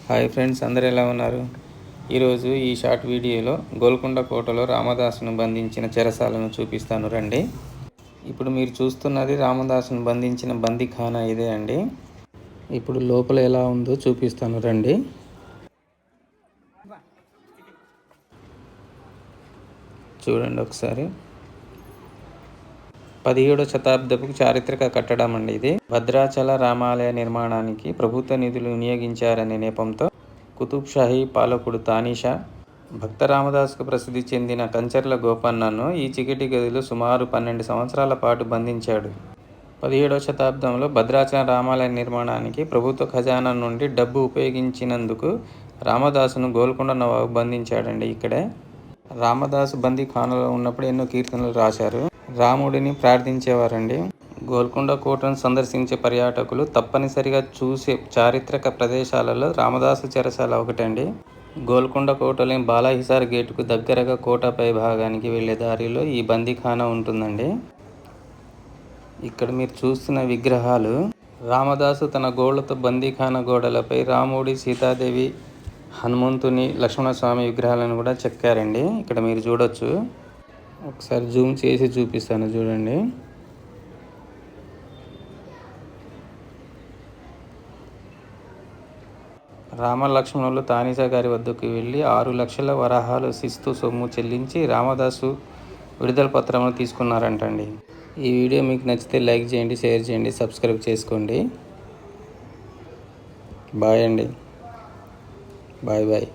Hi friends, అందరు ఎలా ఉన్నారు? ఈరోజు ఈ షార్ట్ వీడియోలో గోల్కొండ కోటలో రామదాసును బంధించిన చెరసాలను చూపిస్తాను రండి. ఇప్పుడు మీరు చూస్తున్నది రామదాసును బంధించిన బందీఖానా ఇదే అండి. ఇప్పుడు లోపల ఎలా ఉందో చూపిస్తాను రండి. చూడండి ఒకసారి. 17వ శతాబ్దపు చారిత్రక కట్టడం అండి ఇది. భద్రాచల రామాలయ నిర్మాణానికి ప్రభుత్వ నిధులు వినియోగించారనే నెపంతో కుతుబ్ షాహీ పాలకుడు తానీషా భక్త రామదాసుకు ప్రసిద్ధి చెందిన కంచర్ల గోపన్నను ఈ చీకటి గదిలో సుమారు 12 సంవత్సరాల పాటు బంధించాడు. 17వ శతాబ్దంలో భద్రాచల రామాలయ నిర్మాణానికి ప్రభుత్వ ఖజానా నుండి డబ్బు ఉపయోగించినందుకు రామదాసును గోల్కొండ నవాబు బంధించాడండి. ఇక్కడే రామదాసు బందీఖానాలో ఉన్నప్పుడు ఎన్నో కీర్తనలు రాశారు. రాముడిని ప్రార్థించేవారండి. గోల్కొండ కోటను సందర్శించే పర్యాటకులు తప్పనిసరిగా చూసే చారిత్రక ప్రదేశాలలో రామదాసు చెరసాల ఒకటండి. గోల్కొండ కోటలోని బాలాహిసార్ గేటుకు దగ్గరగా కోట పై భాగానికి వెళ్ళే దారిలో ఈ బందీఖానా ఉంటుందండి. ఇక్కడ మీరు చూస్తున్న విగ్రహాలు రామదాసు తన గోళ్లతో బందీఖానా గోడలపై రాముడి, సీతాదేవి, హనుమంతుని, లక్ష్మణస్వామి విగ్రహాలను కూడా చెక్కారండి. ఇక్కడ మీరు చూడొచ్చు. ఒకసారి జూమ్ చేసి చూపిస్తాను చూడండి. రామలక్ష్మణులు తానీషా గారి వద్దకు వెళ్ళి 6 లక్షల వరహాలు శిస్తు సొమ్ము చెల్లించి రామదాసు విడుదల పత్రమును తీసుకున్నారంటండి. ఈ వీడియో మీకు నచ్చితే లైక్ చేయండి, షేర్ చేయండి, సబ్స్క్రైబ్ చేసుకోండి. బాయ్ అండి. బాయ్.